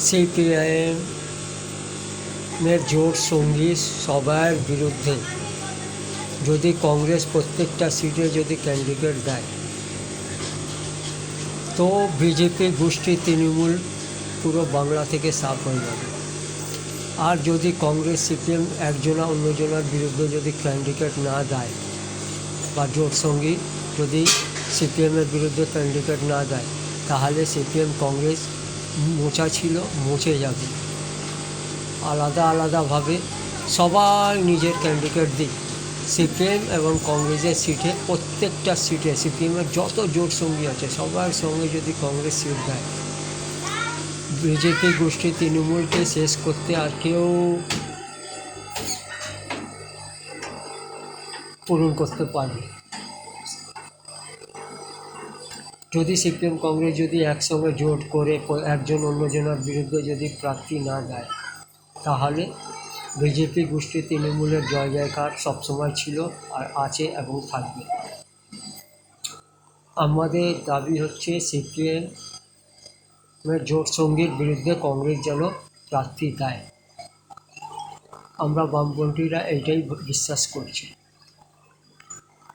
সিপিআইএমের জোট সঙ্গী সবার বিরুদ্ধে যদি কংগ্রেস প্রত্যেকটা সিটে যদি ক্যান্ডিডেট দেয়, তো বিজেপি গোষ্ঠী তৃণমূল পুরো বাংলা থেকে সাফ হয়ে যাবে। আর যদি কংগ্রেস সিপিএম একজনা অন্যজনার বিরুদ্ধে যদি ক্যান্ডিডেট না দেয়, বা জোট সঙ্গী যদি সিপিএমের বিরুদ্ধে ক্যান্ডিডেট না দেয়, তাহলে সিপিএম কংগ্রেস মোচা ছিল, মুছে যাবে। আলাদা আলাদাভাবে সবাই নিজের ক্যান্ডিডেট দিক। সিপিএম এবং কংগ্রেসের সিটে, প্রত্যেকটা সিটে সিপিএমের যত জোট সঙ্গী আছে সবার সঙ্গে যদি কংগ্রেস সিট দেয়, বিজেপি গোষ্ঠী তৃণমূলকে শেষ করতে আর কেউ পূরণ করতে পারবে। যদি সিপিএম কংগ্রেস যদি একসঙ্গে জোট করে একজন অন্যজনের বিরুদ্ধে যদি প্রার্থী না দেয়, তাহলে বিজেপি গোষ্ঠী তৃণমূলের জয় জয়কার সবসময় ছিল, আর আছে এবং থাকবে। আমাদের দাবি হচ্ছে সিপিএমের জোট সঙ্গীর বিরুদ্ধে কংগ্রেস যেন প্রার্থী দেয়। আমরা বামপন্থীরা এইটাই বিশ্বাস করছি।